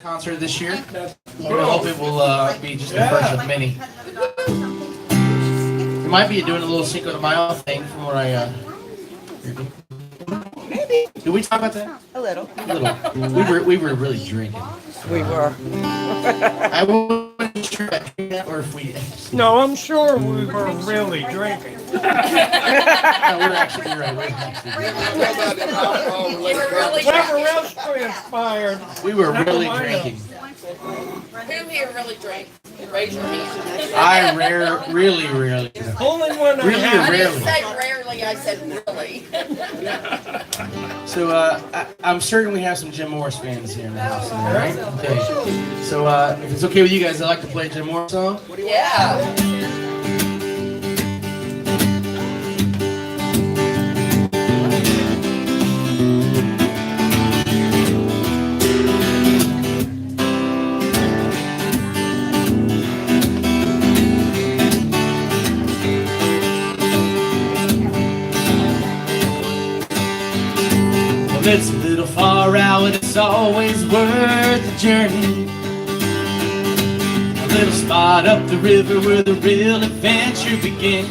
concert this year. We hope it will be just the first of many. We might be doing a little Cinco de Mayo thing from what I Maybe. Did we talk about that? A little. A little. We were really drinking. We were. I wasn't sure if that or if we. No, I'm sure we were really drinking. No, we're actually you're right. We're actually Whatever else transpired. we were really drinking. Who here really drank? Raise your hand. I really rarely. Only when I Really had I didn't rarely. say rarely, I said really. So I'm certain we have some Jim Morris fans here in the house, right? Okay. So if it's okay with you guys, I'd like to play a Jim Morris song. Yeah. It's a little far out, but it's always worth the journey. A little spot up the river where the real adventure begins.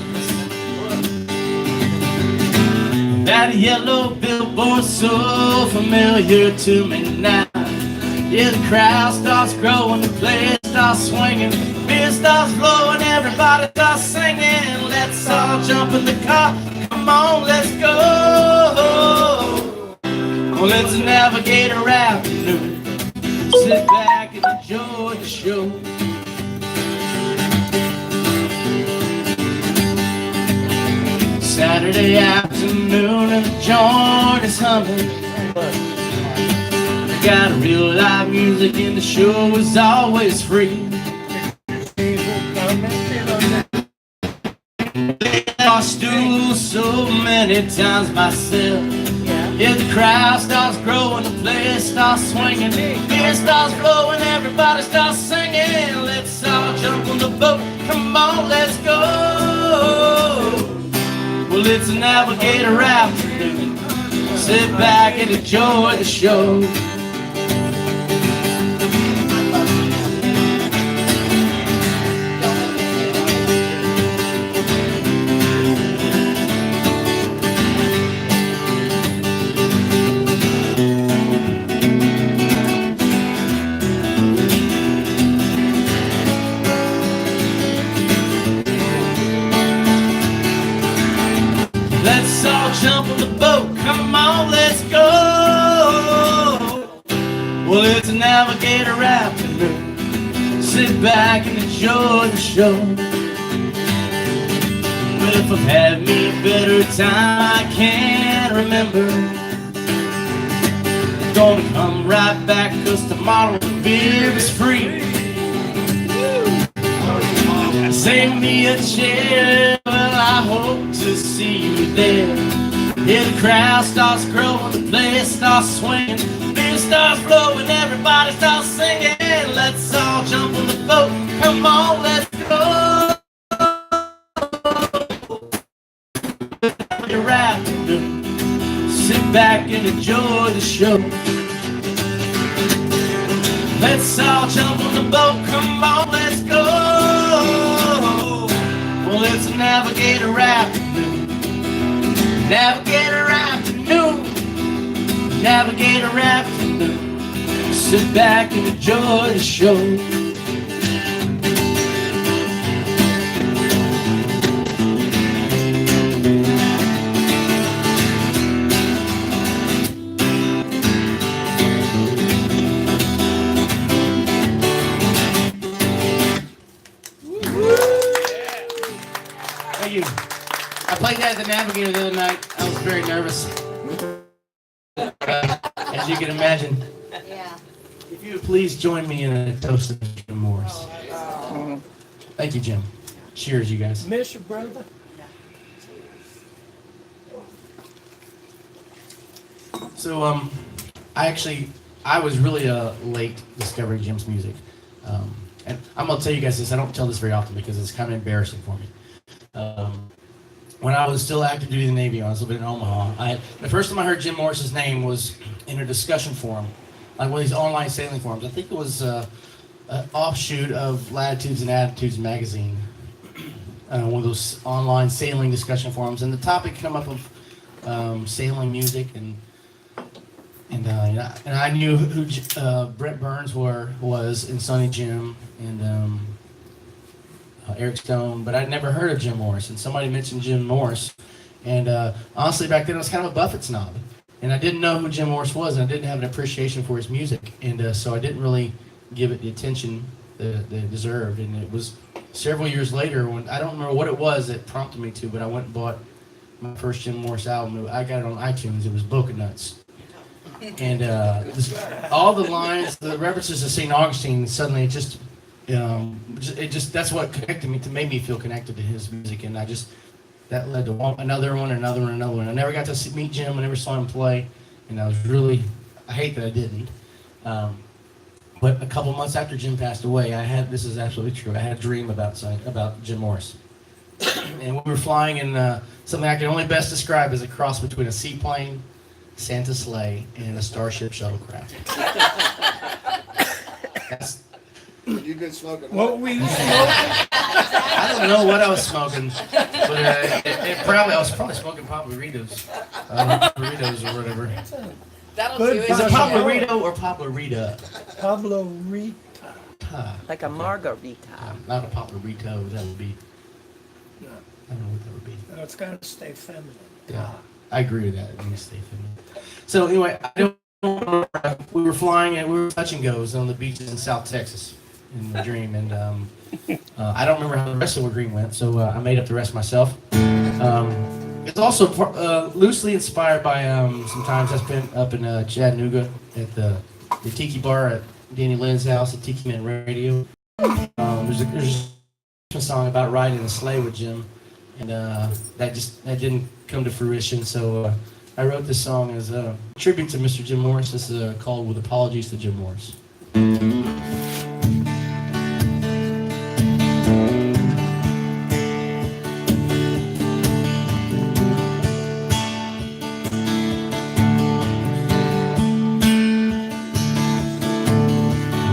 That yellow billboard so familiar to me now. Yeah, the crowd starts growing, the place starts swinging, beer starts flowing, everybody starts singing. Let's all jump in the car, come on, let's go. Well, it's a Navigator afternoon. Sit back and enjoy the show. Saturday afternoon and the joint is humming. They got real live music and the show is always free. I stool so many times myself. Yeah, the crowd starts growing, the place starts swinging, beer starts flowing, everybody starts singing. Let's all jump on the boat, come on, let's go. Well, it's a Navigator afternoon. Sit back and enjoy the show. Let's all jump on the boat, come on, let's go. Well, it's a Navigator afternoon. Sit back and enjoy the show. But if I've had me a better time, I can't remember. I'm gonna come right back, cause tomorrow the beer is free. Save me a chair, well, I hope to see you there. Yeah, the crowd starts growing, the place starts swinging, beer starts flowing, everybody starts singing. Let's all jump on the boat, come on, let's go. You're afternoon. Sit back and enjoy the show. Let's all jump on the boat, come on, let's go. Well, it's a Navigator afternoon. Navigator afternoon. Navigator afternoon. Sit back and enjoy the show. Thank you. I played that at the Navigator the other night. I was very nervous. As you can imagine. Yeah. If you would please join me in a toast of Jim Morris. Thank you, Jim. Cheers, you guys. Miss your brother. So, I was really late discovering Jim's music. And I'm going to tell you guys this. I don't tell this very often because it's kind of embarrassing for me. When I was still active duty in the Navy, I was living in Omaha. The first time I heard Jim Morris's name was in a discussion forum like one of these online sailing forums. I think it was an offshoot of Latitudes and Attitudes magazine, one of those online sailing discussion forums. And the topic came up of sailing music, and I knew who Brent Burns was, and Sonny Jim, and Eric Stone, but I'd never heard of Jim Morris. And somebody mentioned Jim Morris, and honestly, back then I was kind of a Buffett snob, and I didn't know who Jim Morris was, and I didn't have an appreciation for his music, and so I didn't really give it the attention that it deserved. And it was several years later, when I don't remember what it was that prompted me to, but I went and bought my first Jim Morris album. I got it on iTunes. It was Boca Nuts. And all the lines, the references to St. Augustine, suddenly it just that's what connected me, made me feel connected to his music, and that led to another one. I never got to meet Jim. I never saw him play, and I hate that I didn't. But a couple months after Jim passed away, this is absolutely true, I had a dream about Jim Morris. And we were flying in something I can only best describe as a cross between a seaplane, Santa sleigh, and a Starship shuttlecraft. You've been smoking. What were you smoking? I don't know what I was smoking, but I was probably smoking Pabloritos, or whatever. That'll Good do it. Is it Pablo- Pablorito or Pablorita? Pablo Rita. Like a margarita. Not a Pablorito. That would be. No, I don't know what that would be. no, it's got to stay feminine. Yeah, I agree with that. It needs to stay feminine. So anyway, we were flying and we were touch and goes on the beaches in South Texas in the dream, and I don't remember how the rest of the dream went, so I made up the rest myself. It's also loosely inspired by some times I spent up in Chattanooga at the Tiki Bar at Danny Lynn's house at Tiki Man Radio. There's a song about riding a sleigh with Jim, and that didn't come to fruition. So I wrote this song as a tribute to Mr. Jim Morris. This is called "With Apologies to Jim Morris."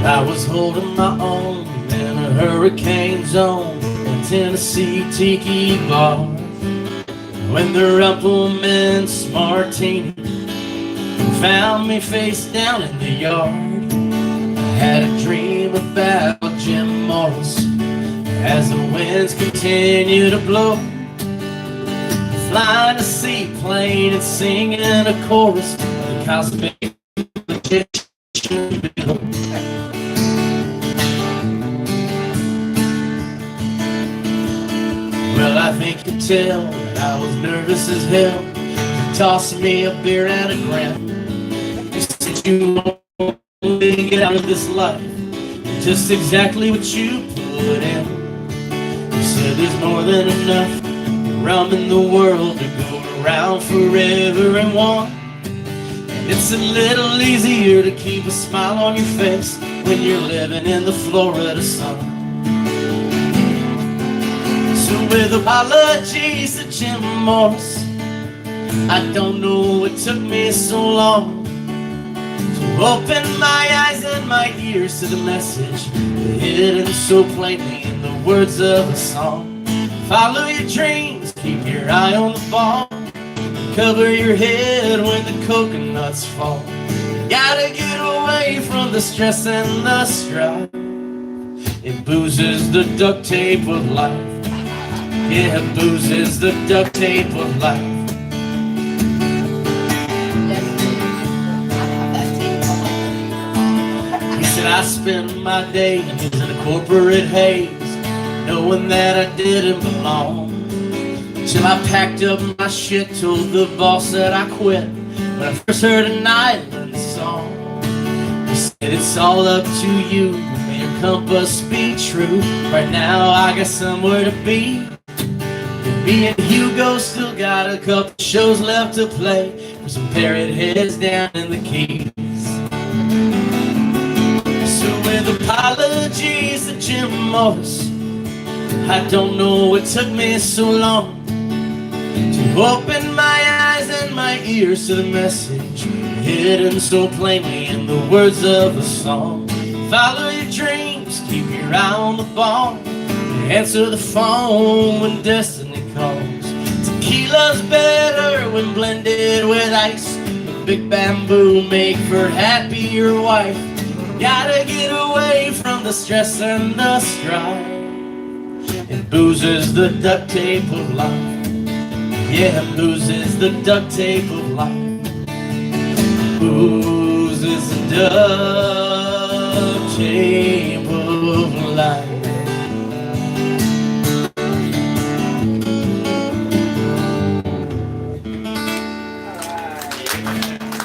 I was holding my own in a hurricane zone in Tennessee Tiki Bar when the Rumpelmans Martini found me face down in the yard. I had a dream about Jim Morris as the winds continue to blow, flying a seaplane and singing a chorus of the cosmic magician below. Well, I think you can tell that I was nervous as hell. You tossed me a beer and a grin. You said you want to get out of this life, just exactly what you put in. You said there's more than enough rum in the world to go around forever and one. And it's a little easier to keep a smile on your face when you're living in the Florida sun. So with apologies to Jim Morris, I don't know what took me so long to open my eyes and my ears to the message hidden so plainly in the words of a song. Follow your dreams, keep your eye on the ball, cover your head when the coconuts fall. You gotta get away from the stress and the strife. It boozes the duct tape of life. Yeah, booze is the duct tape of life. He said I spent my days in a corporate haze, knowing that I didn't belong, till I packed up my shit, told the boss that I quit when I first heard an island song. He said it's all up to you, may your compass be true. Right now I got somewhere to be. Me and Hugo still got a couple shows left to play for some parrot heads down in the Keys. So with apologies to Jim Morris, I don't know what took me so long to open my eyes lend my ears to the message hidden so plainly in the words of the song. Follow your dreams, keep your eye on the ball, answer the phone when destiny calls. Tequila's better when blended with ice. The big bamboo make for happier wife. Gotta get away from the stress and the strife. And booze is the duct tape of life. Yeah, booze is the duct tape of life. Booze is the duct tape of life.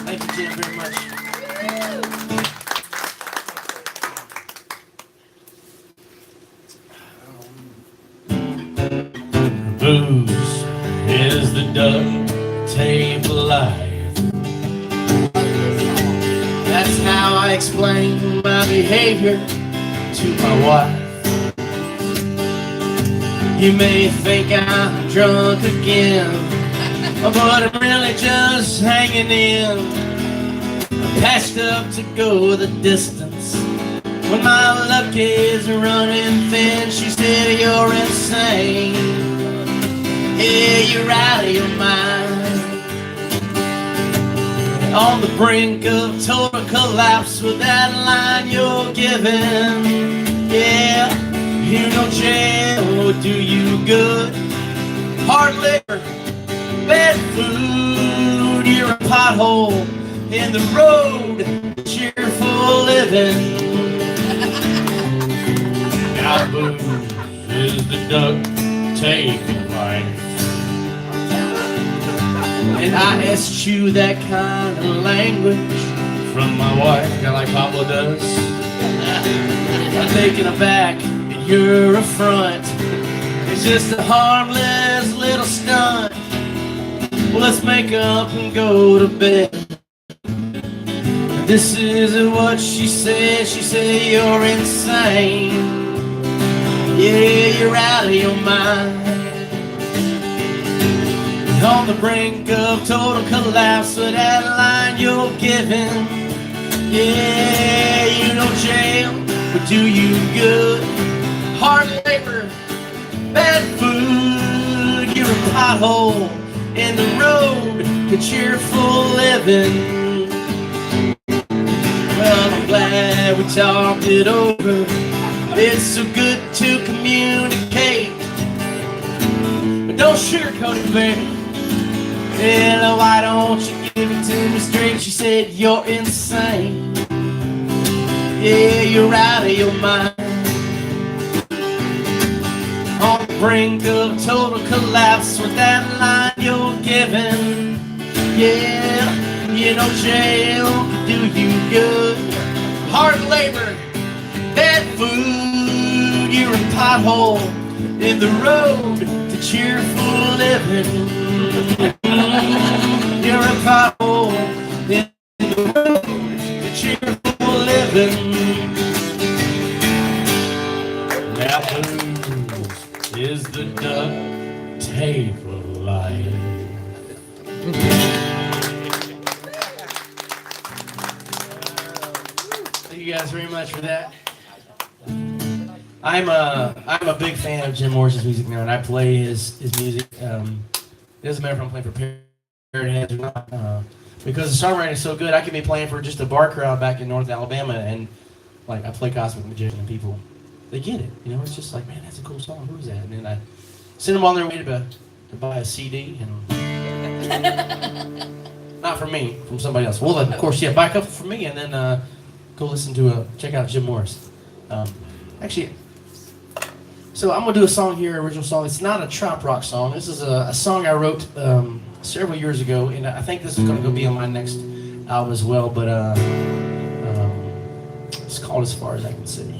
Thank you, Jim, very much. Booze is the duct tape of life. That's how I explain my behavior to my wife. You may think I'm drunk again, but I'm really just hanging in. I patched up to go the distance. When my luck is running thin, she said, "You're insane. Yeah, you're out of your mind." On the brink of total collapse with that line you're giving. Yeah, you know jail will do you good. Hard liquor, bad food, you're a pothole in the road, cheerful living. Now booze is the duct tape of life. And I eschew that kind of language from my wife, kind of like Pablo does. I'm taken aback at your affront. It's just a harmless little stunt. Well, let's make up and go to bed. This is what she said. She said, "You're insane. Yeah, you're out of your mind." On the brink of total collapse with that line you're giving. Yeah, you know jail would do you good. Hard labor, bad food, you're a pothole in the road to cheerful living. Well, I'm glad we talked it over. It's so good to communicate, but don't sugarcoat it, baby. Well, why don't you give it to me straight? She said, "You're insane. Yeah, you're out of your mind." On the brink of total collapse with that line you're giving. Yeah, you know jail can do you good. Hard labor, bad food, you're a pothole in the road to cheerful living. You're a pothole in the road to cheerful living. Now booze is the duct tape of life. Thank you guys very much for that. I'm a big fan of Jim Morris's music now, and I play his music. It doesn't matter if I'm playing for Parrot Heads or not, because the songwriting is so good. I can be playing for just a bar crowd back in North Alabama, and like I play Cosmic Magician, and people, they get it. You know, it's just like, man, that's a cool song. Who's that? And then I send them on their way to buy a CD, and not from me, from somebody else. Well, then, of course, yeah, buy a couple from me, and then go listen to check out Jim Morris. Actually. So I'm going to do a song here, original song. It's not a trop rock song. This is a song I wrote several years ago, and I think this is going to be on my next album as well, but it's called As Far As I Can See.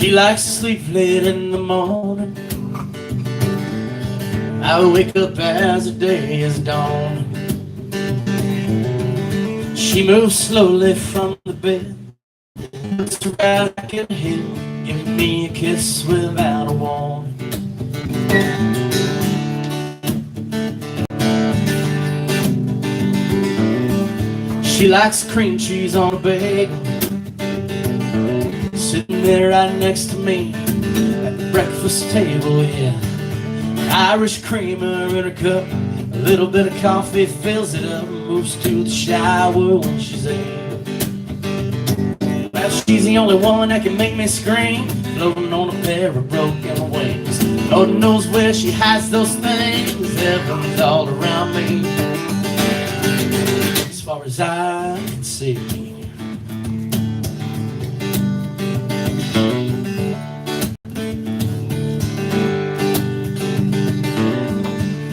She likes to sleep late in the morning. I wake up as the day is dawning. She moves slowly from the bed, looks right back at him, giving me a kiss without a warning. She likes cream cheese on a bagel, sitting there right next to me at the breakfast table, yeah. Irish creamer in her cup, a little bit of coffee fills it up, moves to the shower when she's able. Well, she's the only one that can make me scream, floating on a pair of broken wings. Lord knows where she hides those things, heaven's all around me, as far as I can see.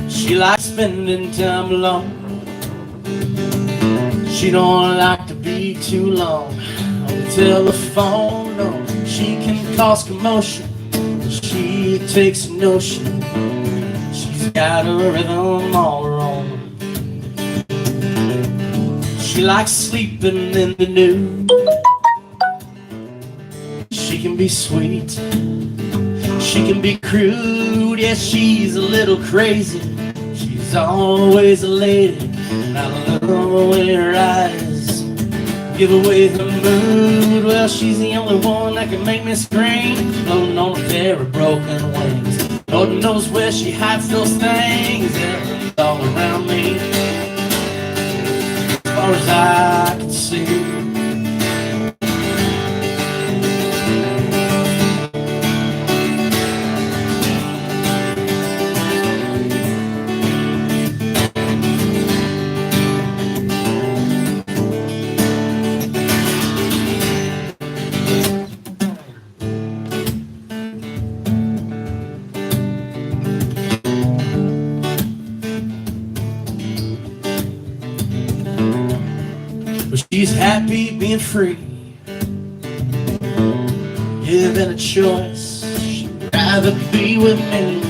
She likes spending time alone. She don't like to be too long on the telephone. No, she can cause commotion, but she takes a notion. She's got a rhythm all her own. She likes sleeping in the nude. She can be sweet, she can be crude. Yes, she's a little crazy. She's always a lady, and I love the way her eyes give away the mood. Well, she's the only one that can make me scream, floating on a pair of broken wings. Lord knows where she hides those things, everything's all around me, as far as I can see. She's happy being free, given a choice, she'd rather be with me.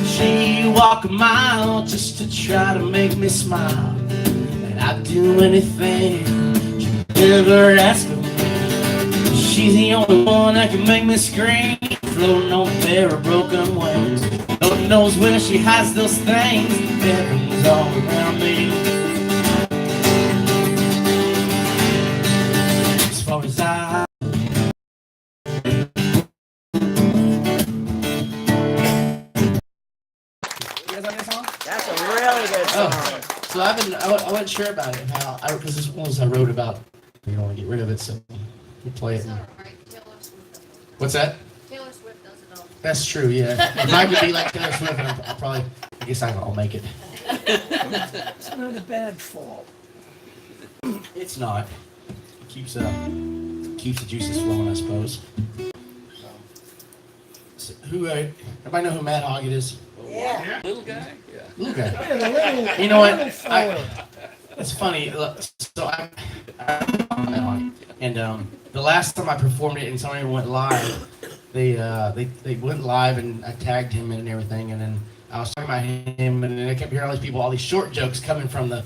She'd walk a mile just to try to make me smile, and I'd do anything she'd ever ask of me. She's the only one that can make me scream, floating on a pair of broken wings. Lord knows where she hides those things, heaven's all around me, as far as I. You guys like that song? That's a really good song. Oh, so I wasn't sure about it, how because this one I wrote about. You don't want to get rid of it, so we play it. It's all right. Taylor Swift does it. What's that? Taylor Swift does it all. That's true. Yeah, if I could be like Taylor Swift, I'll probably. I guess I'll make it. It's not a bad fall. It's not. It keeps the juices flowing, I suppose. So, everybody know who Matt Hoggett is? Yeah. Little guy? Yeah. Little guy. Yeah, the little, You know what? little fella. It's funny. Look, so I'm Matt Hoggett, and the last time I performed it and somebody went live, they went live and I tagged him and everything, and then I was talking about him, and then I kept hearing all these people, all these short jokes coming from the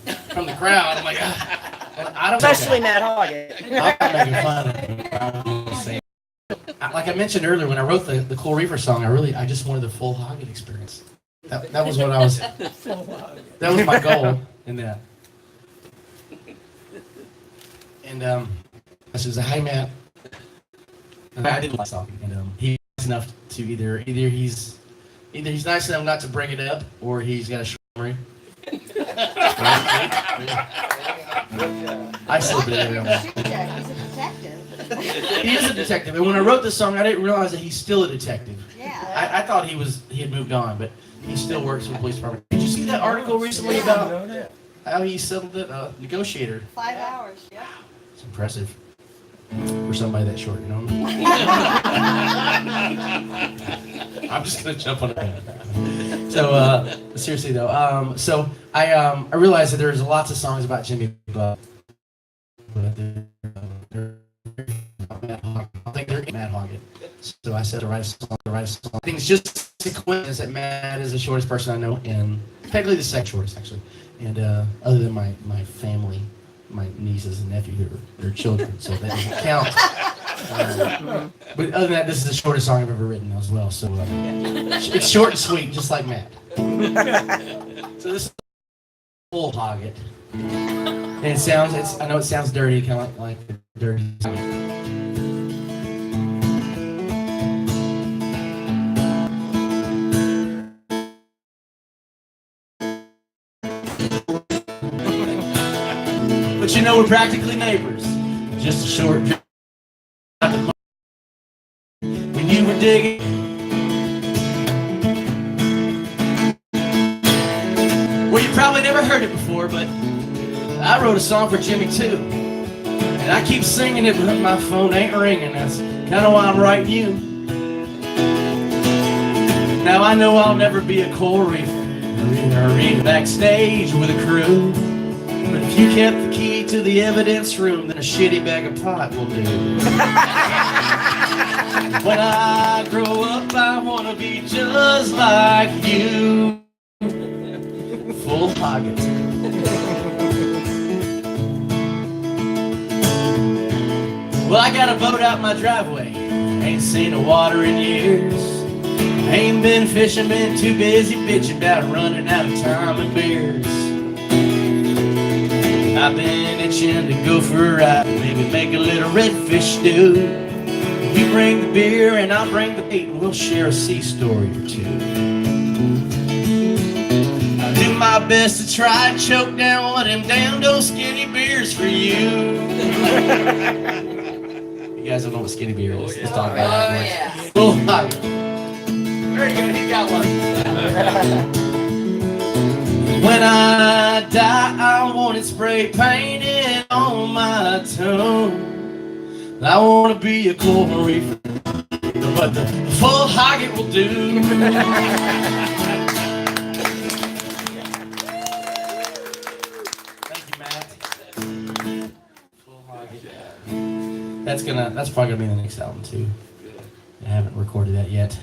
crowd. I'm like, I don't. Especially Matt Hoggett. I'm making fun of him. I'm just saying. Like I mentioned earlier, when I wrote the Cool Reefer song, I just wanted the full Hoggett experience. That was what I was. That was my goal in that. And I said, "Hey, Matt." And I didn't like talking, and he's nice enough to either he's nice enough not to bring it up, or he's got a short memory. I still believe him. He's a detective. He is a detective, and when I wrote this song, I didn't realize that he's still a detective. Yeah. I thought he had moved on, but he still works for the police department. Did you see that article recently about how he settled it? Negotiator. 5 hours. Yeah. It's impressive for somebody that short, you know. I'm just gonna jump on it. So seriously though, so I realized that there's lots of songs about Jimmy Buff. I think they're Matt Hoggett. So I said to write a song. I think it's just a coincidence that Matt is the shortest person I know, and technically the second shortest, actually. And other than my family, my nieces and nephews, they're children, so that doesn't count. But other than that, this is the shortest song I've ever written as well. So it's short and sweet, just like Matt. So this is Full Hog It. And it sounds, I know it sounds dirty, kind of like a dirty song. But you know, we're practically neighbors. Just a short drive. When you were digging, well, you probably never heard it before, but I wrote a song for Jimmy too. And I keep singing it, but my phone ain't ringing. That's kind of why I'm writing you. Now I know I'll never be a coral reefer or even backstage with a crew. But if you kept the key to the evidence room, then a shitty bag of pot will do. When I grow up, I want to be just like you. Full pockets. Well, I got a boat out my driveway. Ain't seen the water in years. Ain't been fishing, been too busy bitching about running out of time and beers. I've been itching to go for a ride, maybe make a little redfish stew. You bring the beer and I'll bring the bait, and we'll share a sea story or two. I'll do my best to try and choke down one of them damn those skinny beers for you. You guys don't know what skinny beer is. Let's talk about it. yeah. Full hot. Very good, he got one. When I die, I want it spray painted on my tomb. I want to be a coral reefer, but the full hog it will do. Thank you, Matt. Full hog it. That's probably gonna be the next album too. I haven't recorded that yet.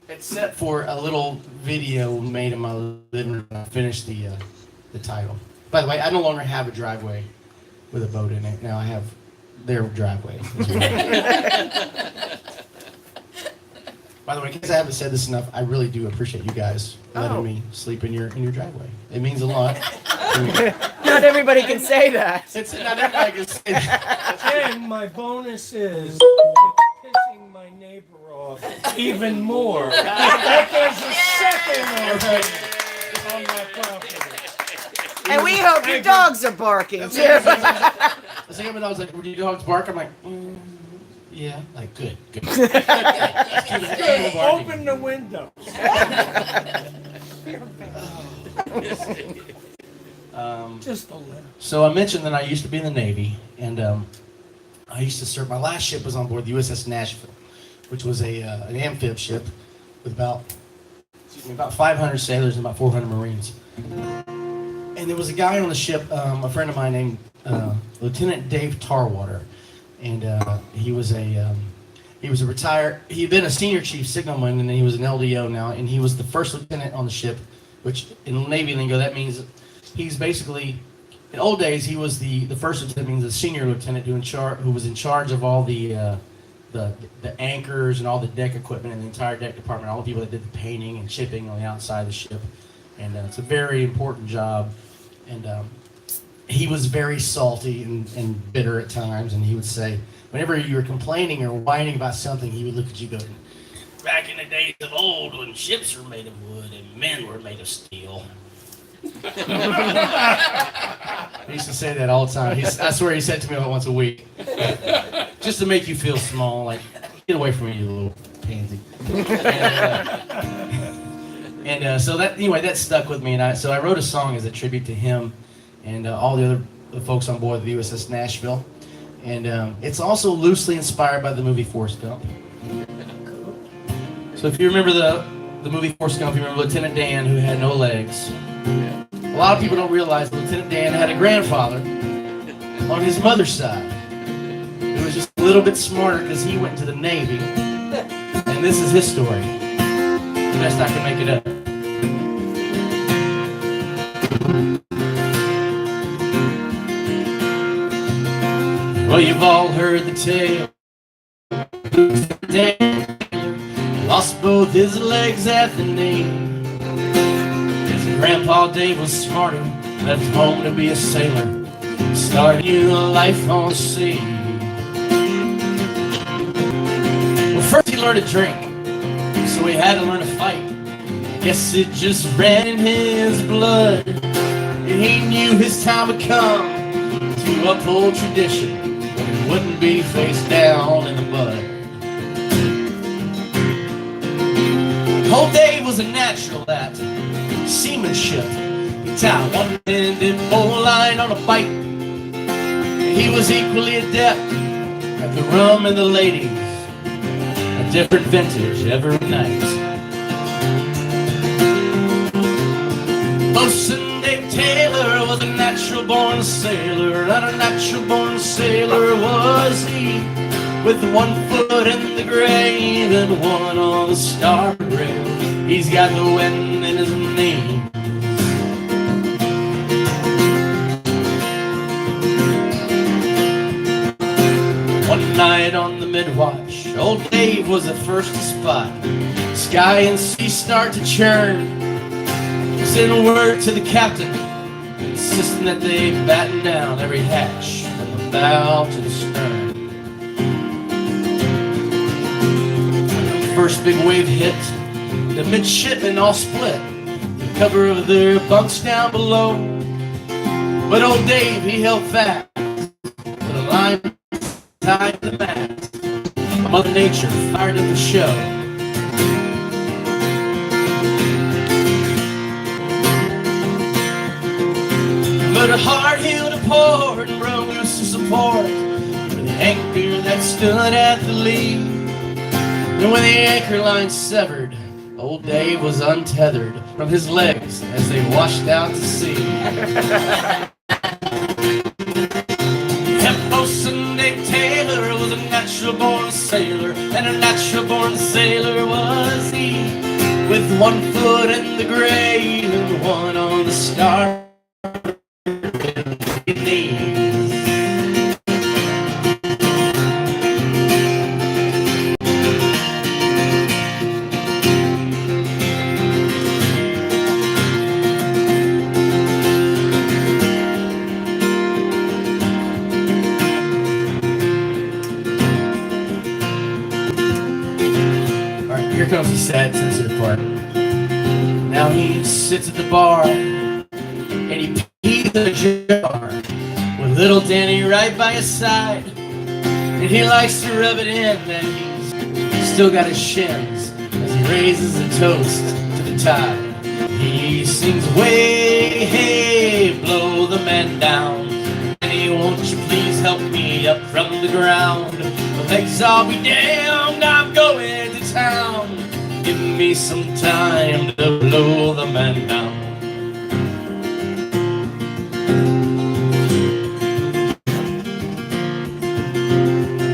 It's set for a little video made in my living room when I finished the title. By the way, I no longer have a driveway with a boat in it. Now I have their driveway. By the way, because I haven't said this enough, I really do appreciate you guys letting me sleep in your driveway. It means a lot. Not everybody can say that. It's not everybody can say that. And my bonus is it's pissing my neighbor off even more. That there's a second on my property. And we hope your dogs are barking too. I was thinking when I was like, "Would your dogs bark?" I'm like, yeah, like good. Open the window. Just a little. So I mentioned that I used to be in the Navy, and I used to serve. My last ship was on board the USS Nashville, which was an amphib ship with about 500 sailors and about 400 Marines. And there was a guy on the ship, a friend of mine named Lieutenant Dave Tarwater, and he was a retired. He had been a senior chief signalman, and then he was an LDO now, and he was the first lieutenant on the ship, which in Navy lingo that means he's basically. In old days, he was the first lieutenant, means the senior lieutenant who was in charge of all the anchors and all the deck equipment and the entire deck department, all the people that did the painting and chipping on the outside of the ship. And it's a very important job. And he was very salty and bitter at times. And he would say, whenever you were complaining or whining about something, he would look at you going, back in the days of old when ships were made of wood and men were made of steel. He used to say that all the time. I swear he said it to me about once a week. Just to make you feel small, like, get away from me, you little pansy. So that stuck with me. So I wrote a song as a tribute to him and all the other folks on board the USS Nashville. And it's also loosely inspired by the movie Forrest Gump. So if you remember the movie Forrest Gump, you remember Lieutenant Dan who had no legs. A lot of people don't realize Lieutenant Dan had a grandfather on his mother's side who was just a little bit smarter because he went to the Navy. And this is his story. Best I can make it up. Well, you've all heard the tale. Lost both his legs at the knee. His grandpa Dave was smarter, left home to be a sailor, started a life on the sea. Well, first he learned to drink, so he had to learn to fight. Guess it just ran in his blood, and he knew his time would come to uphold tradition. He wouldn't be face down in the mud. Old Dave was a natural at seamanship. He tied one-ended bowline on a bite. He was equally adept at the rum and the ladies, a different vintage every night. Bosun Dave Taylor was a natural-born sailor, and a natural-born sailor was he, with one foot in the grave and one on the starboard rail. He's got the wind in his name. One night on the mid-watch, old Dave was the first to spot sky and sea start to churn. He sent word to the captain, insisting that they batten down every hatch from the bow to the stern. First big wave hit, the midshipmen all split, the cover of their bunks down below. But old Dave, he held fast, with a line tied to the mast. Mother Nature fired up the show. But a hard hill to port and broke loose to support with the anchor that stood at the lee. And when the anchor line severed, old Dave was untethered from his legs as they washed out to sea. Bosun Dave Taylor was a natural-born sailor, and a natural-born sailor was he, with one foot in the grave and one on the starboard knees. Here comes the sad, sensitive part. Now he sits at the bar and he pees in a jar with little Danny right by his side. And he likes to rub it in that he's still got his shins as he raises a toast to the tide. He sings, way, hey, blow the man down. Danny, won't you please help me up from the ground? The legs I'll be damned, I'm going to town. Give me some time to blow the man down.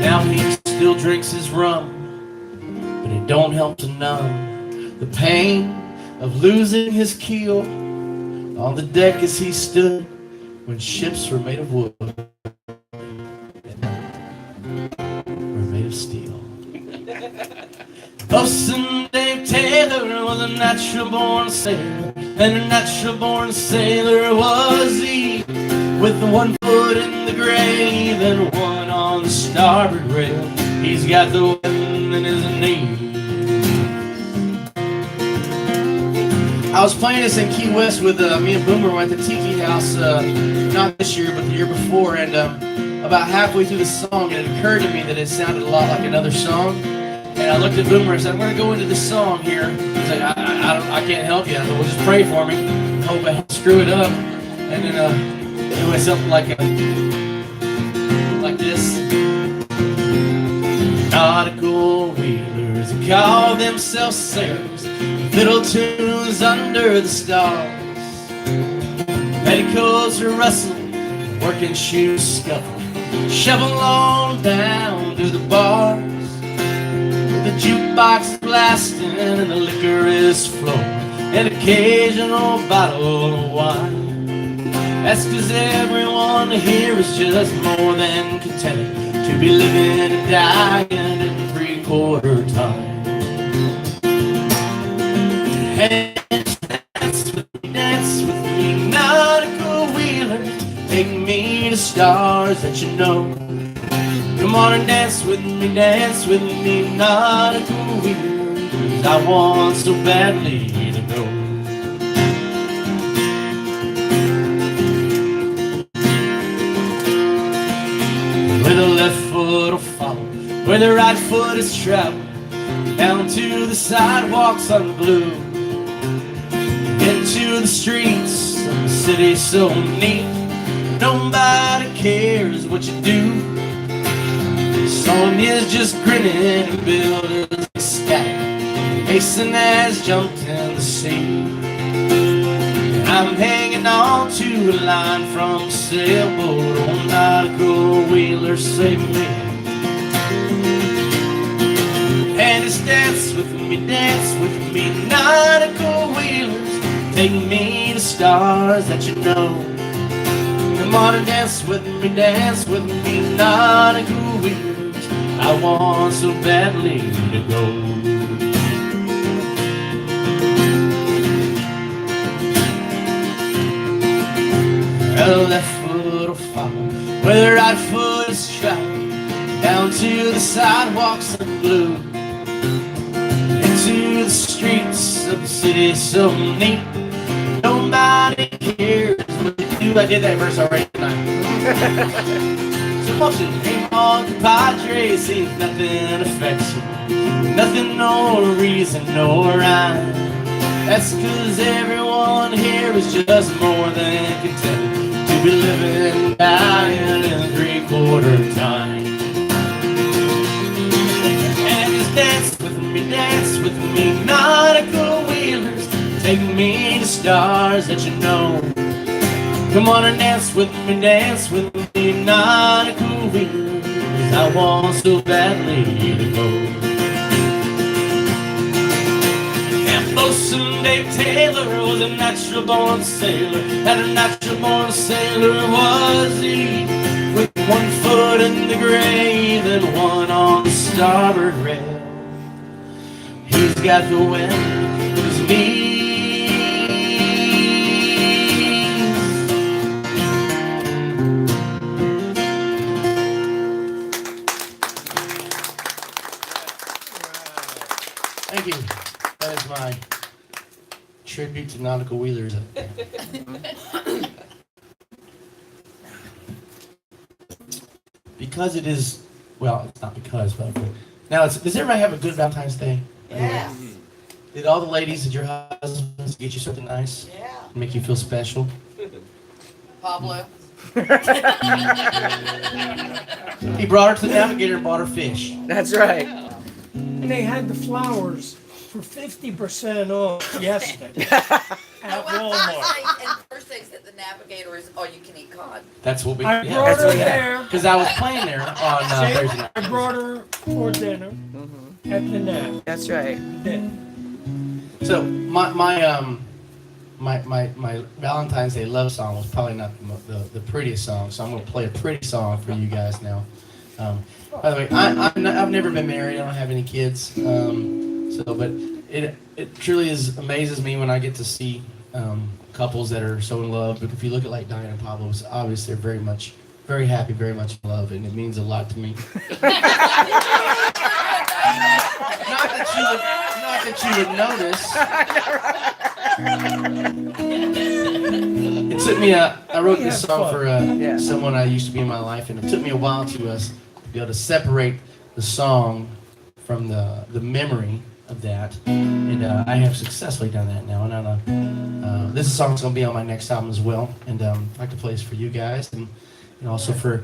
Now he still drinks his rum, but it don't help to numb the pain of losing his keel on the deck as he stood when ships were made of wood and were made of steel. Bosun Dave Taylor was a natural-born sailor, and a natural-born sailor was he, with one foot in the grave and one on the starboard rail. He's got the wind in his knees. I was playing this in Key West with me and Boomer went to Tiki House, not this year, but the year before, and about halfway through the song, it occurred to me that it sounded a lot like another song. And I looked at Boomer and said, I'm going to go into this song here. He's like, I can't help you. I said, well, just pray for me. Hope I don't screw it up. And then it went something like this. Nautical wheelers call themselves sailors, fiddle tunes under the stars. Petticoats are rustling, working shoes scuffle, shovel on down to the bars. The jukebox is blasting and the liquor is flowing, an occasional bottle of wine. That's 'cause everyone here is just more than contented to be living and dying in 3/4 time. Hey, dance with me, nautical wheelers, take me to stars that you know. Come on and dance with me, nautical wheelers, 'cause I want so badly to go. Where the left foot will follow, where the right foot is traveled, down to the sidewalks unglued, into the streets of the city so neat, nobody cares what you do. Sonia's just grinning and builders ecstatic, Mason has jumped in the sea. I'm hanging on to a line from a sailboat, oh nautical wheeler, save me. And just dance with me, nautical wheelers, take me to stars that you know. Come on and dance with me, nautical wheelers, I want so badly to go. The left foot will follow, where the right foot is traveled, down to the sidewalks unglued, into the streets of the city so neat, nobody cares what you do. I did that verse already tonight. So motion came on the Padres, see if nothing affects you, nothing, no reason, no rhyme. That's 'cause everyone here is just more than content to be living and dying in 3/4 time. And just dance with me, nautical wheelers, take me to stars that you know. Come on and dance with me, nautical wheelers, I want so badly to go. Bosun Dave Taylor was a natural born sailor, and a natural born sailor was he, with one foot in the grave and one on the starboard rail. He's got the wind in his knees. Thank you. That is my tribute to nautical wheelers. Because it is, well, it's not because, but now does everybody have a good Valentine's Day? Yeah. Did all the ladies at your husbands get you something nice? Yeah. Make you feel special? Pablo. He brought her to the Navigator and bought her fish. That's right. And they had the flowers for 50% off yesterday at Walmart. First things at the Navigator is all you can eat cod. That's what we. I brought her there. Because I was playing there on Thursday night. I brought her for dinner at the Nav. That's right. So my Valentine's Day love song was probably not the prettiest song, so I'm going to play a pretty song for you guys now. By the way, I've never been married. I don't have any kids. But it truly amazes me when I get to see couples that are so in love. But if you look at like Diane and Pablo, it's obvious they're very happy, very much in love, and it means a lot to me. Not that you would notice. It took me I wrote this song for someone I used to be in my life, and it took me a while to be able to separate the song from the memory of that, and I have successfully done that now. And this song's gonna be on my next album as well, and I'd like to play this for you guys, and also for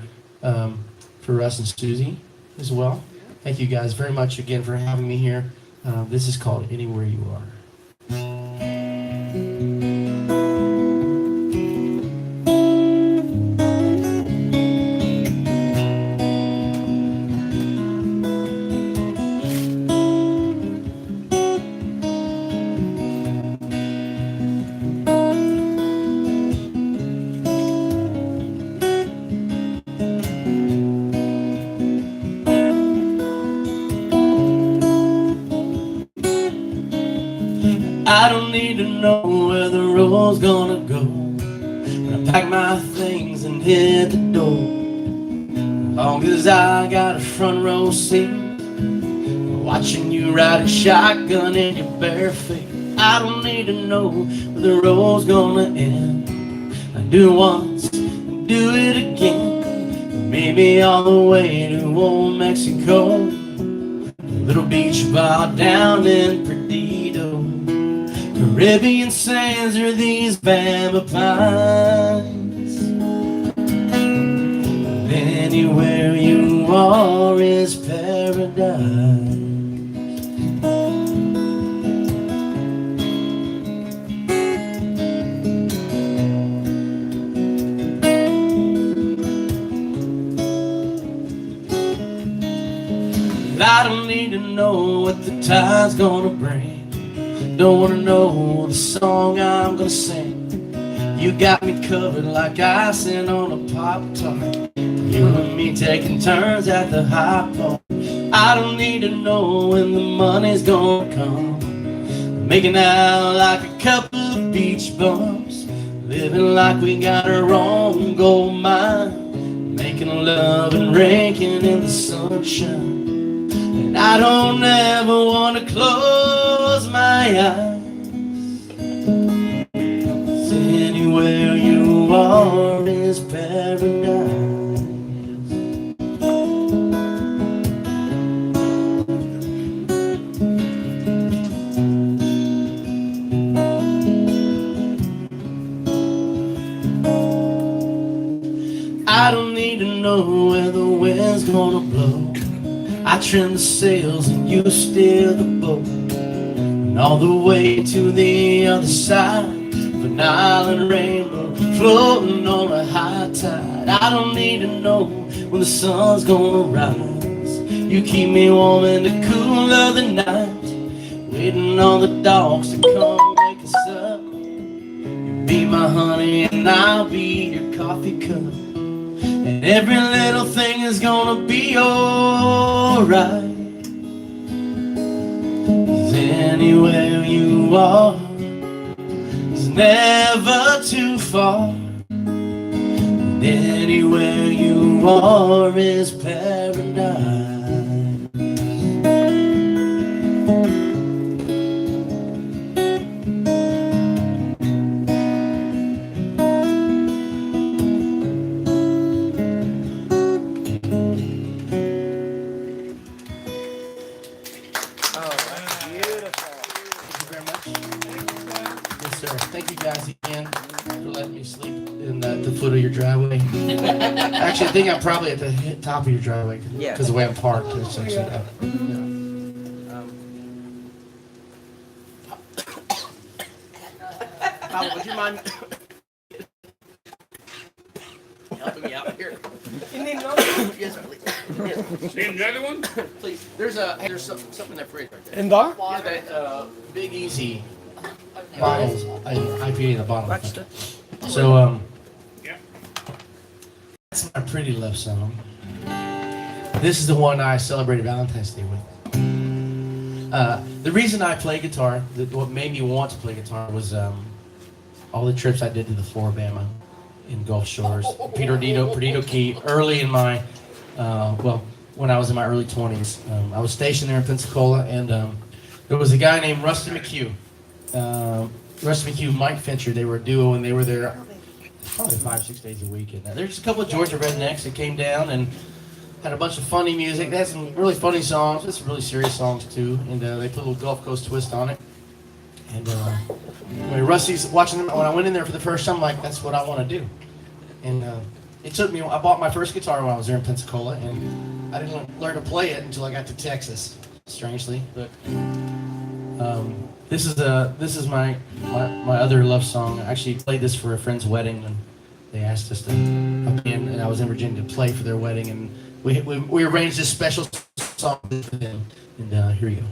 Russ and Susie as well. Thank you guys very much again for having me here. This is called Anywhere You Are. need to know where the road's gonna go. When I pack my things and hit the door, long as I got a front row seat, watching you ride a shotgun in your bare feet. I don't need to know where the road's gonna end. I do it once, do it again. Maybe all the way to old Mexico, a little beach bar down in Perdido, Caribbean sands or these Bama pines. Anywhere you are is paradise. I don't need to know what the tide's gonna bring. Don't wanna know the song I'm gonna sing. You got me covered like icing on a Pop-Tart. You and me taking turns at the high point. I don't need to know when the money's gonna come. Making out like a couple of beach bums, living like we got our own gold mine, making love and raking in the sunshine. And I don't ever want to close my eyes. Anywhere you are is paradise. I don't need to know where the wind's gonna blow. I trim the sails and you steer the boat, and all the way to the other side of an island rainbow floating on a high tide. I don't need to know when the sun's gonna rise. You keep me warm in the cool of the night, waiting on the dogs to come wake us up. You be my honey and I'll be your coffee cup, and every little thing is gonna be alright. 'Cause anywhere you are is never too far, and anywhere you are is paradise. Thank you guys again for letting me sleep in the foot of your driveway. Actually, I think I'm probably at the top of your driveway because the way I'm parked. It's actually, would you mind helping me out here? You need another one? Yes, please. Need another one? Please. There's something in that fridge right there. In there? Yeah, that Big Easy bottles, IPA in the bottom. So, that's my Pretty Love song. This is the one I celebrated Valentine's Day with. The reason I play guitar, what made me want to play guitar was all the trips I did to the Floribama in Gulf Shores, Perdido Key, early in my, when I was in my early 20s. I was stationed there in Pensacola, and there was a guy named Rusty McHugh. Rusty McHugh, Mike Fincher, they were a duo, and they were there probably 5-6 days a week. And there's just a couple of Georgia rednecks that came down and had a bunch of funny music. They had some really funny songs, but some really serious songs too, and they put a little Gulf Coast twist on it. And when Rusty's watching them, when I went in there for the first time, I'm like, that's what I want to do. And it took me, I bought my first guitar when I was there in Pensacola, and I didn't learn to play it until I got to Texas, strangely. But this is my other love song. I actually played this for a friend's wedding, and they asked us to come in, and I was in Virginia to play for their wedding, and we arranged this special song for them. And here you go.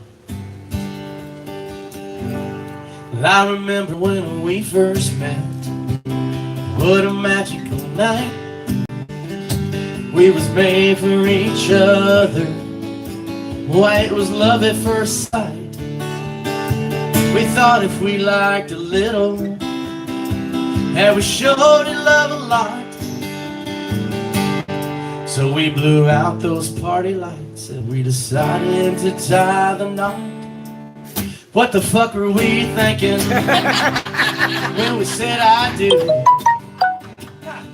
I remember when we first met, what a magical night. We was made for each other. Why, it was love at first sight. We thought if we liked a little, and we showed it love a lot. So we blew out those party lights and we decided to tie the knot. What the fuck were we thinking when we said I do?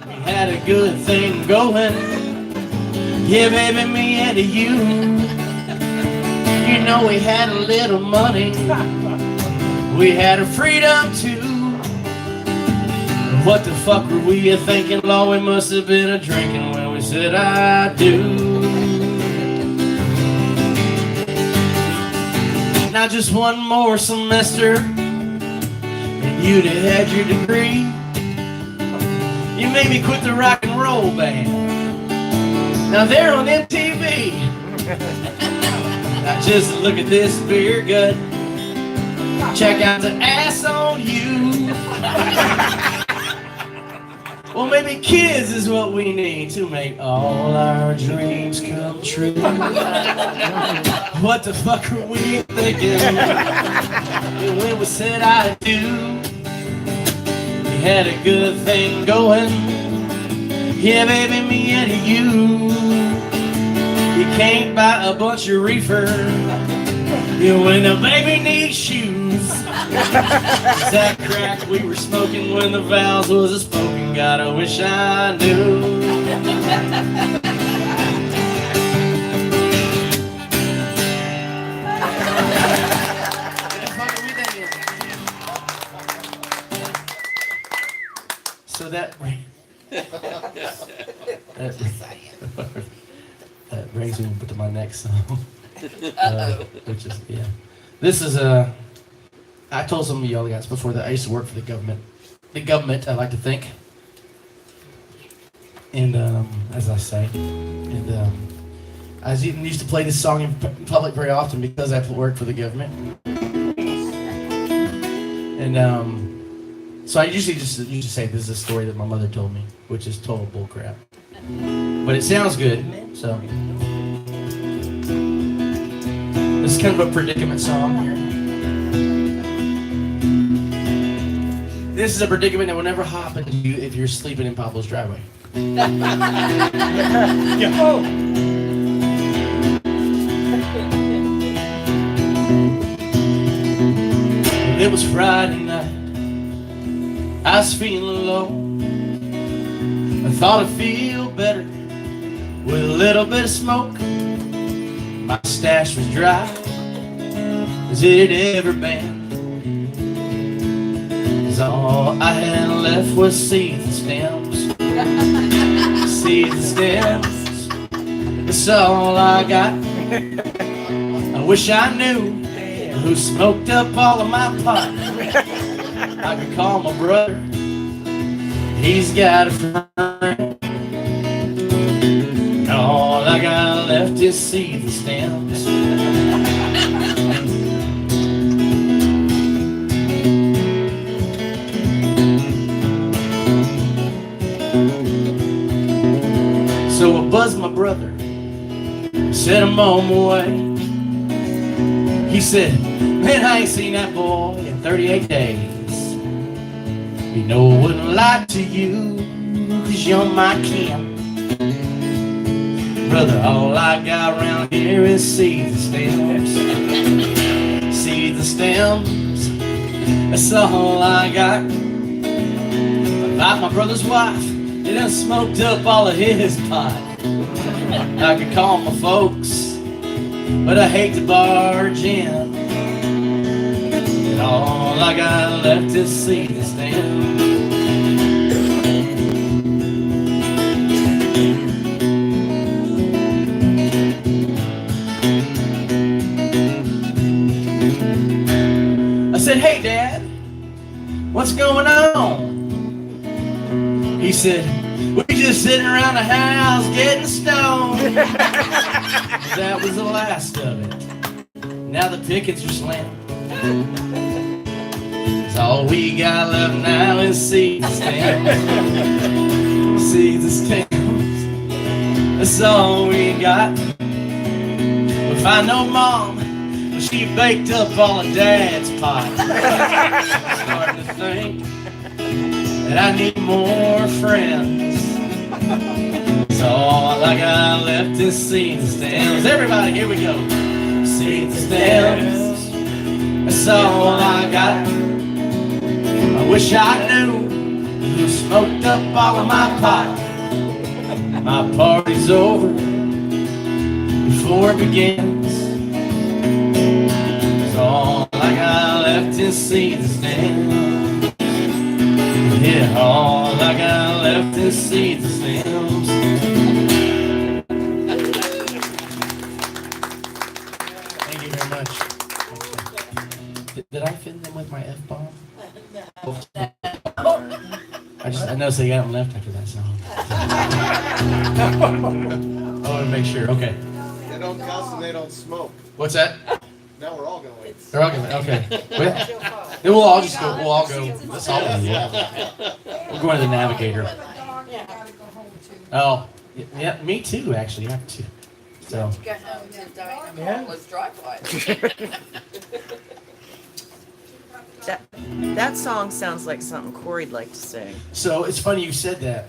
We had a good thing going, yeah baby, me and you. You know we had a little money, we had a freedom too. What the fuck were we thinking? Lord, we must have been a drinking when we said I do. Now just one more semester and you'd have had your degree. You made me quit the rock and roll band. Now they're on MTV. Now just look at this beer gut. Check out the ass on you. Well, maybe kids is what we need to make all our dreams come true. What the fuck are we thinking when we said I do? We had a good thing going, yeah baby, me and you. You can't buy a bunch of reefer when the baby needs shoes. That crack we were smoking when the vows was a spoken. God, I wish I knew. So that brings me to my next song, which is This is I told some of y'all guys before that I used to work for the government. The government, I like to think. And as I say, and I used to play this song in public very often because I worked for the government. And so I usually just say this is a story that my mother told me, which is total bullcrap. But it sounds good, so. This is kind of a predicament song here. This is a predicament that will never happen to you if you're sleeping in Pablo's driveway. It was Friday night, I was feeling low. I thought I'd feel better with a little bit of smoke. My stash was dry as it had ever been. All I had left was seeds and stems. Seeds and stems. That's all I got. I wish I knew who smoked up all of my pot. I could call my brother. He's got a friend. All I got left is seeds and stems. So I buzzed my brother, said I'm on my way. He said, man, I ain't seen that boy in 38 days. You know I wouldn't lie to you, cause you're my kin. Brother, all I got around here is seeds and stems. Seeds and stems, that's all I got. Like my brother's wife, they done smoked up all of his pot. I could call my folks, but I hate to barge in. And all I got left is seed and stem. I said, hey Dad, what's going on? He said, we just sitting around the house getting stoned. That was the last of it. Now the pickets are slammed. So all we got left now is seeds and stems. Seeds and stems. That's all we got. If I know Mom So she baked up all of Dad's pot. I'm starting to think that I need more friends. So all I got left is seeds and stems. Everybody, here we go. Seeds and stems. That's all I got. I wish I knew who smoked up all of my pot. My party's over before it begins. So all I got left is seeds and stems. Yeah, all I got left is seeds and stems. Thank you very much. Did I fit them with my F-bomb? I noticed they got them left after that song. I want to make sure. Okay. They don't cuss and they don't smoke. What's that? Now we're all going. They're all gonna, okay. Well, then we'll all just go. We'll all go. Let's all go. Yeah. We're going to the Navigator. Oh, yeah, me too. Actually, I have to. So. Go home to Diana Yeah. Carlos driveway. That song sounds like something Corey'd like to sing. So it's funny you said that.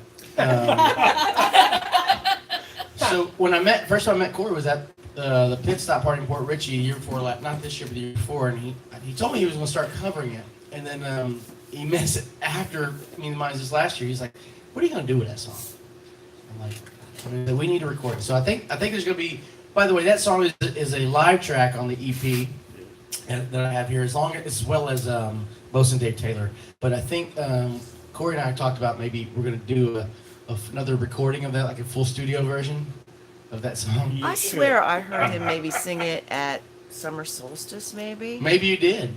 So when first time I met Corey was at the pit stop party in Port Richey the year before, not this year, but the year before, and he told me he was going to start covering it, and then he missed it after me and mine this last year. He's like, "What are you going to do with that song?" I'm like, "We need to record it." So I think there's going to be. By the way, that song is a live track on the EP that I have here, as well as Bosun Dave Taylor. But I think Corey and I talked about maybe we're going to do another recording of that, like a full studio version of that song. I swear I heard him maybe sing it at Summer Solstice, maybe. Maybe you did.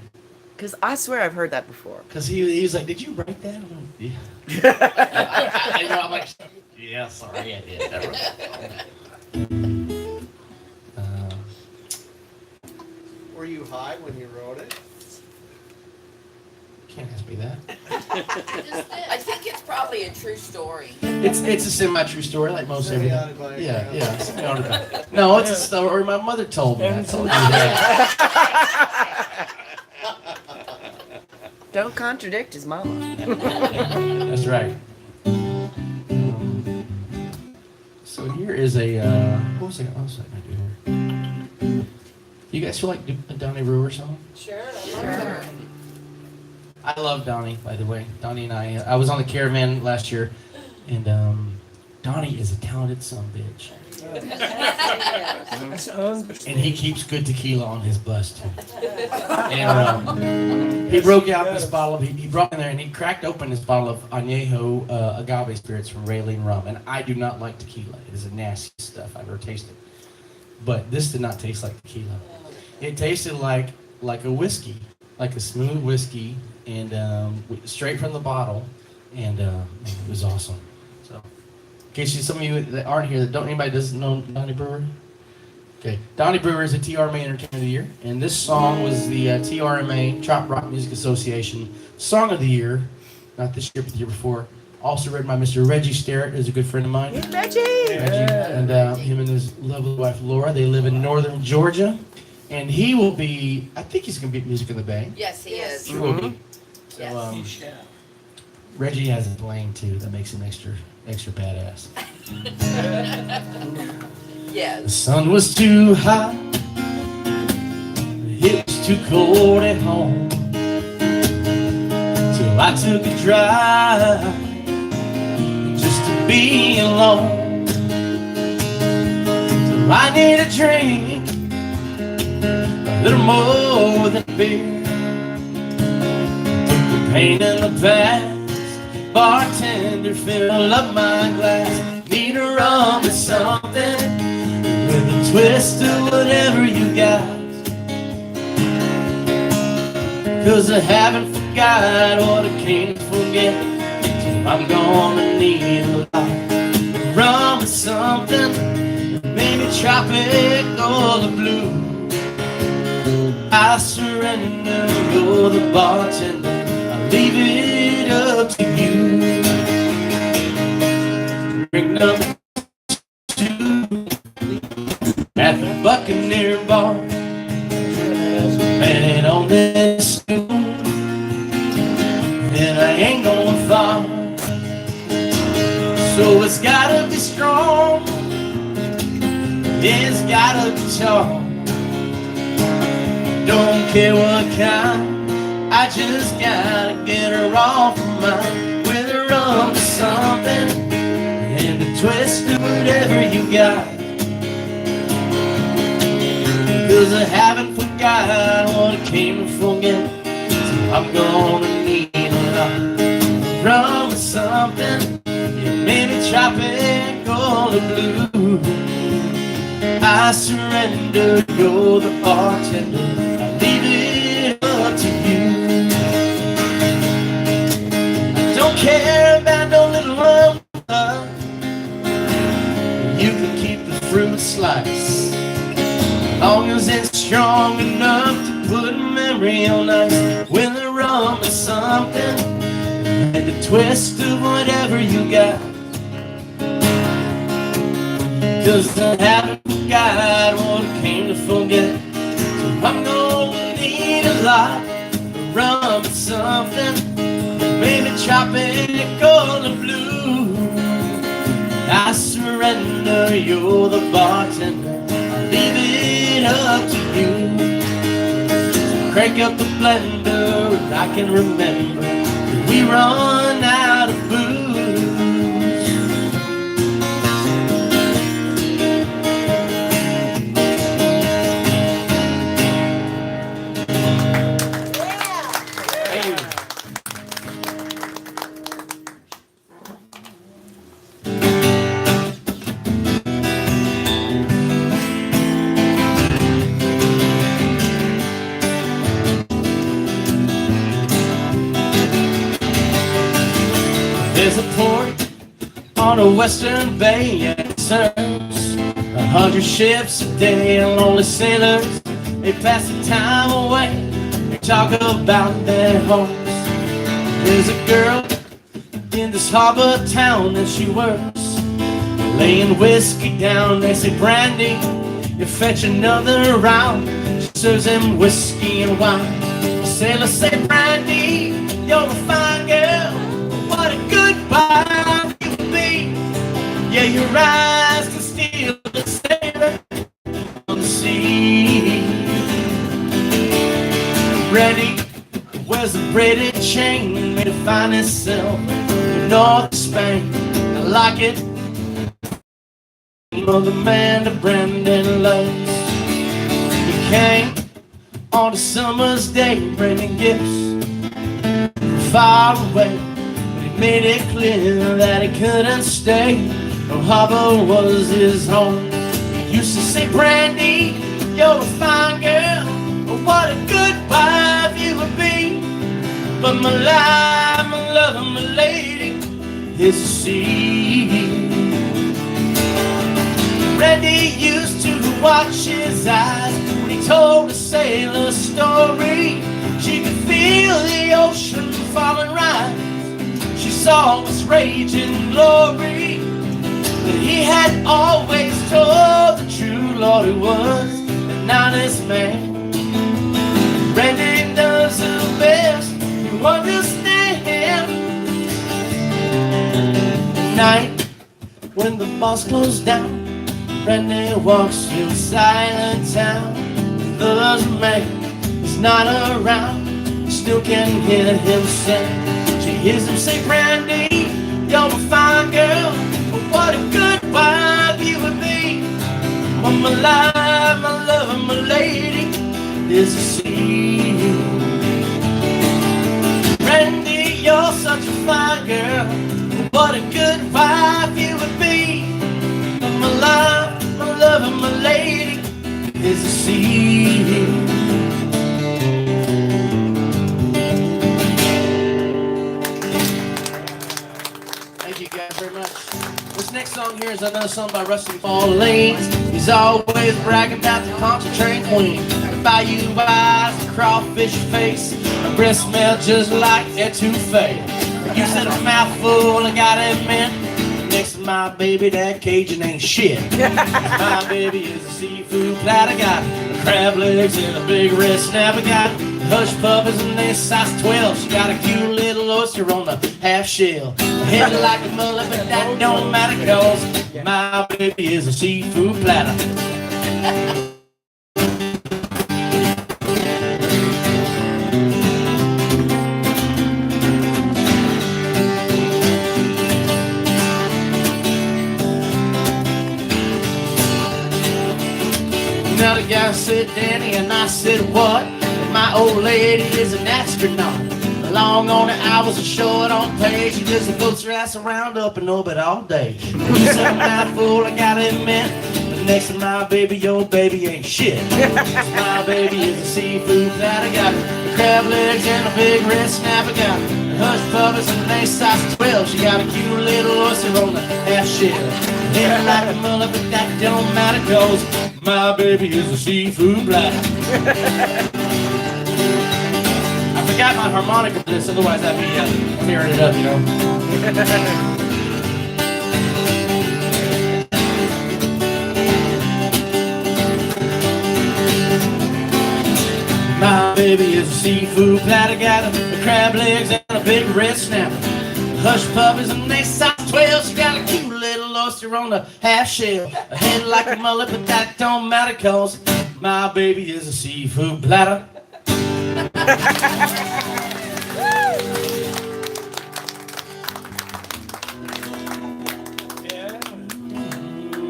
Because I swear I've heard that before. Because he was like, "Did you write that?" I'm like, "Yeah." I'm like, "Yeah, sorry, I did." I wrote that. Were you high when you wrote it? Can't ask me that. I think it's probably a true story. It's a semi-true story, like most everything. Semi-autobiography. Yeah. Semi-autobiography. No, it's a story my mother told me. I told you that. Don't contradict his mama. That's right. So here is a. What was I going to do here? You guys feel like a Donnie Brewer song? Sure. Sure. I love Donnie, by the way. Donnie and I was on the Caravan last year, and Donnie is a talented son of a bitch. And he keeps good tequila on his bus, too. And he broke out this bottle he brought in there and he cracked open this bottle of Añejo agave spirits from Raylene rum. And I do not like tequila. It is a nasty stuff I've ever tasted. But this did not taste like tequila. It tasted like a whiskey, like a smooth whiskey, and straight from the bottle, and it was awesome. So, in case some of you that aren't here, anybody doesn't know Donnie Brewer? Okay, Donnie Brewer is a TRMA Entertainer of the Year, and this song was the TRMA Trop Rock Music Association Song of the Year, not this year, but the year before. Also written by Mr. Reggie Sterrett, who's a good friend of mine. Hey, Reggie! And him and his lovely wife Laura, they live in northern Georgia. And he will be, I think he's going to be at Music in the Bay. Yes, he is. He will be. So, Yes. Reggie has a playing too that makes him extra badass. The Yes. sun was too hot, it was too cold at home. So I took a drive just to be alone. So I need a drink, a little more than beer. Took the pain in the past, bartender, fill up my glass. Need a rum or something with a twist of whatever you got. 'Cause I haven't forgot what I can't forget, so I'm gonna need a lot. Rum or something, maybe tropical or blue. I surrender, you're the bartender, I'll leave it up to you. Drink number 2 at the Buccaneer Bar. So it's gotta be strong, it's gotta be tall. Don't care what kind, I just gotta get her off of mine. With her up to something and a twist of whatever you got. Cause I haven't forgot what I came to forget. So I'm gonna need a lot. Rum or something, yeah, maybe tropical or blue. I surrender, you're the bartender, I leave it up to you. I don't care about no little rum, you can keep the fruit slice, long as it's strong enough to put a memory on ice. When the rum is something and a twist of whatever you got. Cause I haven't forgot what I came to forget. So I'm gonna need a lot of rum or something, maybe tropical or blue. I surrender, you're the bartender, I leave it up to you. So crank up the blender and I can remember that we run out of booze. There's a port on the western bay and it serves 100 ships a day, and lonely sailors, they pass the time away, they talk about their homes. There's a girl in this harbor town and she works, laying whiskey down. They say, Brandy, you fetch another round. She serves him whiskey and wine. The sailors say, Brandy, you're a fine girl, what a good wife you would be. Yeah, your eyes can steal the sailor on the sea. Brandy wears a braided chain made of finest silk in north Spain. I like it. Of the man that Brandon loves. He came on a summer's day bringing gifts from far away. Made it clear that he couldn't stay. No harbor was his home. He used to say, Brandy, you're a fine girl, but what a good wife you would be. But my life, my love, and my lady is the sea. Brandy used to watch his eyes when he told a sailor story. She could feel the ocean falling rise. She saw his raging glory, but he had always told the true Lord he was an honest man. Brandy does the best to understand. At night, when the bars close down, Brandy walks through a silent town. The man is not around, still can hear him sing. She hears him say, Brandy, you're a fine girl, but what a good wife you would be. But my life, my love, and my lady is the sea. Brandy, you're such a fine girl, but what a good wife you would be. But my life, my love, and my lady is the sea. This next song here is another song by Rusty Lanes. He's always bragging about the concentrating queen. The bayou eyes, the crawfish face, her breath smell just like etouffee. You said a mouthful, I gotta admit, next to my baby, that Cajun ain't shit. My baby is a seafood platter, got crab legs and a big red snapper, got Hush puppies and they size 12. She got a cute little oyster on the half shell. Head like a mullet, but that don't matter, cause my baby is a seafood platter. Now the guy said, Danny, and I said, what? My old lady is an astronaut. Long on the hours and short on pay. She just floats her ass around up in orbit all day. You said a mouthful, I gotta admit. But next to my baby, your baby ain't shit. My baby is a seafood platter. Got crab legs and a big red snapper. Got hush puppies and they size 12. She got a cute little oyster on the half shell. Head like a mullet, but that don't matter, cause my baby is a seafood platter. I forgot my harmonica for this, otherwise I'd be tearing it up, you know. My baby is a seafood platter. Got the crab legs and a big red snapper. Hush puppies and they size 12. She got a cute little oyster on the half shell. A head like a mullet, but that don't matter, cause my baby is a seafood platter.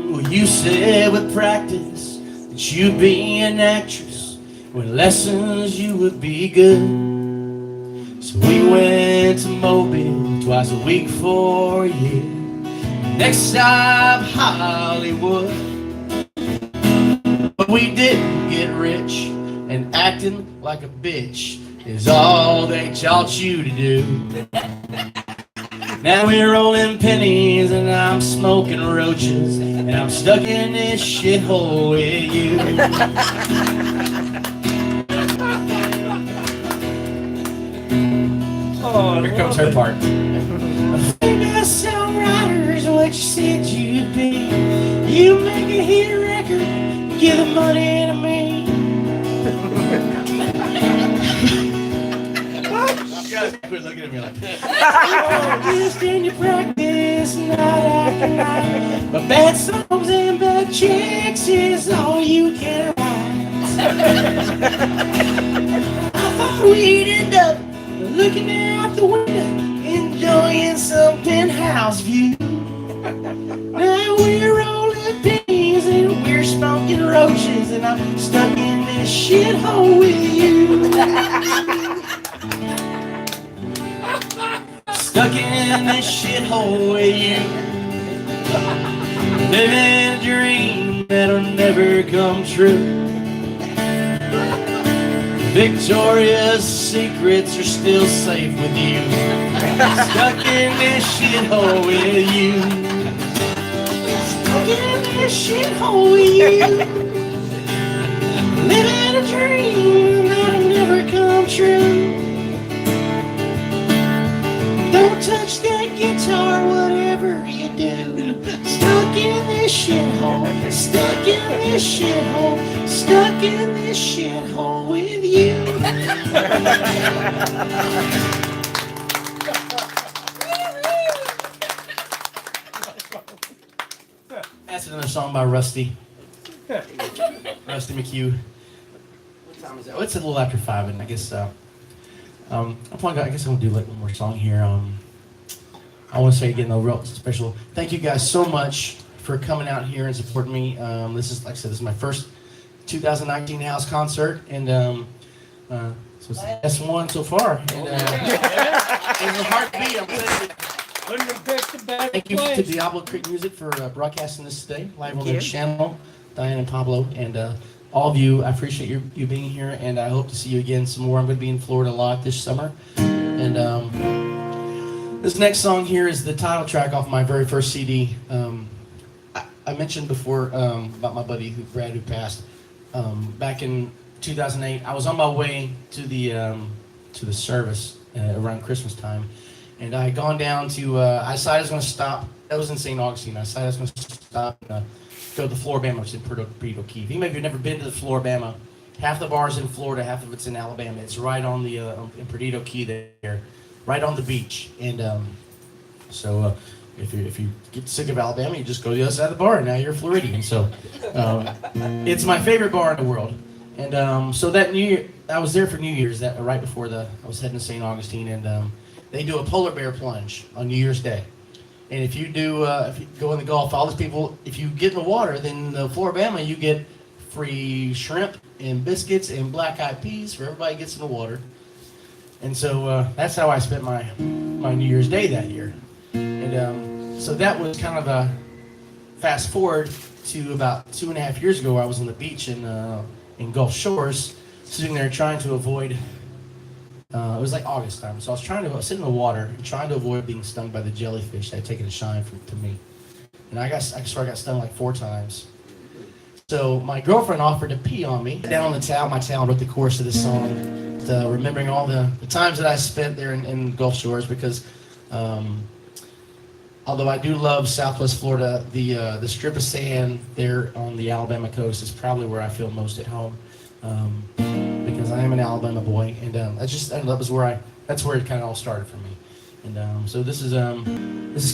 Well, you said with practice that you'd be an actress. With lessons you would be good. So we went to Mobile twice a week for a year. Next time Hollywood. But we didn't get rich, and acting like a bitch is all they taught you to do. Now we're rolling pennies and I'm smoking roaches, and I'm stuck in this shithole with you. Oh, Here comes her part. Famous songwriter is what you said you'd be. You make a hit record, give the money to me. You guys quit looking at me like that. Just in your practice, night after night. But bad songs and bad chicks is all you can write. I thought we'd end up looking out the window, enjoying some penthouse view. Now we're rolling pennies and we're smoking roaches, and I'm stuck in this shithole with you. Stuck in this shithole with you. Living a dream that'll never come true. Victoria's secrets are still safe with you. Stuck in this shithole with you. Stuck in this shithole with you. Living a dream that'll never come true. Don't touch that guitar, whatever you do. Stuck in this shithole, stuck in this shithole, stuck in this shithole with you. That's another song by Rusty. Rusty McHugh. What time is that? Well, it's a little after 5, and I guess I guess I'm gonna do like one more song here. I want to say again, though, real special thank you guys so much for coming out here and supporting me. This is, like I said, this is my first 2019 house concert, and so it's the best one so far. And it's a heartbeat. I'm saying. Couldn't have picked a better Thank you to place. Diablo Creek Music for broadcasting this today live on Thank their you. channel. Diane and Pablo, and all of you. I appreciate you being here, and I hope to see you again some more. I'm going to be in Florida a lot this summer, and this next song here is the title track off my very first CD. I mentioned before about my buddy Brad who passed back in 2008. I was on my way to the service around Christmas time, and I had gone down to. I decided I was going to stop. That was in St. Augustine. I decided I was going to stop and go to the Floribama, which is in Perito Key. If any of you have never been to the Floribama, half the bar's in Florida, half of it's in Alabama. It's right on the in Perdido Key there, right on the beach. And so if you get sick of Alabama, you just go to the other side of the bar, and now you're Floridian. So it's my favorite bar in the world. And so that New Year, I was there for New Year's, that right before I was heading to St. Augustine, and they do a polar bear plunge on New Year's Day. And if you go in the Gulf, all these people, if you get in the water, then the Floribama, you get free shrimp and biscuits and black eyed peas for everybody gets in the water. And so that's how I spent my New Year's Day that year. And so that was kind of a fast forward to about 2.5 years ago, where I was on the beach in Gulf Shores, sitting there trying to avoid, it was like August time, so I was sitting in the water and trying to avoid being stung by the jellyfish that had taken a shine to me. And I swear I got stung like 4 times. So my girlfriend offered to pee on me. Down on my towel, wrote the chorus of this song, remembering all the times that I spent there in Gulf Shores, because although I do love Southwest Florida, the strip of sand there on the Alabama coast is probably where I feel most at home, because I am an Alabama boy, and that's where it kind of all started for me. And so this has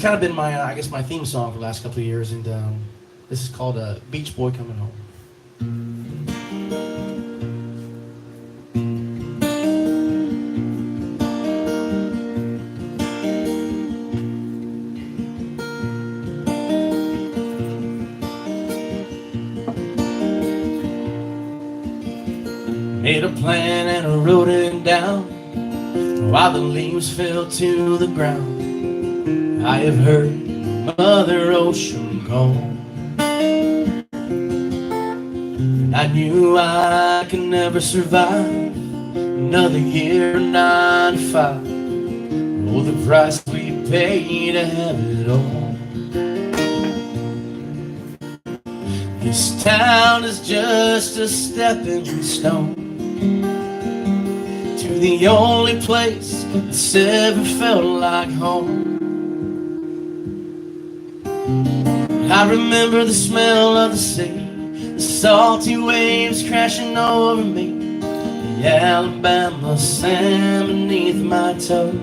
kind of been my my theme song for the last couple of years, and this is called Beach Boy Coming Home. Made a plan and I wrote it down while the leaves fell to the ground. I have heard Mother Ocean call. I knew I could never survive another year of 9 to 5. Oh, the price we pay to have it all. This town is just a stepping stone to the only place that's ever felt like home. I remember the smell of the sea, the salty waves crashing over me, the Alabama sand beneath my toes.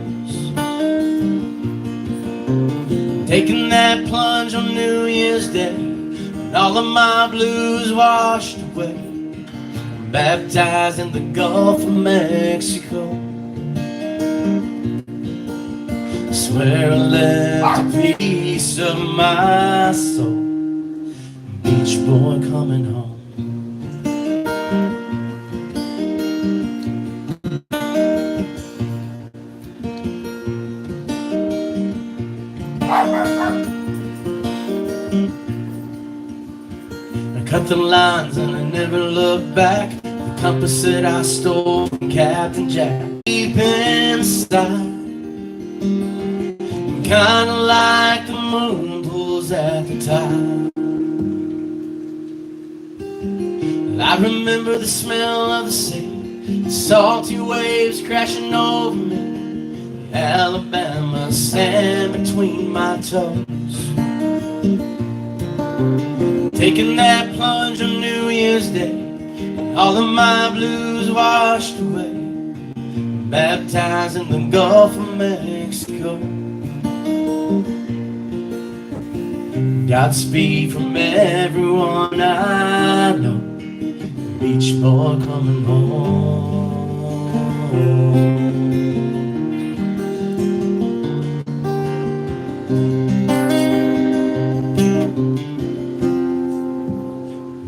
Taking that plunge on New Year's Day, and all of my blues washed away, baptized in the Gulf of Mexico. I swear I left a piece of my soul, beach boy coming home. I cut the lines and I never looked back. The compass that I stole from Captain Jack, deep inside, kinda like the moon pulls at the tide. I remember the smell of the sea, the salty waves crashing over me, the Alabama sand between my toes. Taking that plunge on New Year's Day, all of my blues washed away, baptized in the Gulf of Mexico. Godspeed from everyone I know, beach boy coming home.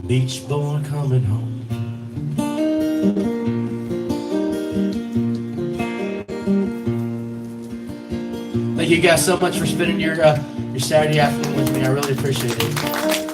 Beach boy coming home. Thank you guys so much for spending your Saturday afternoon with me. I really appreciate it.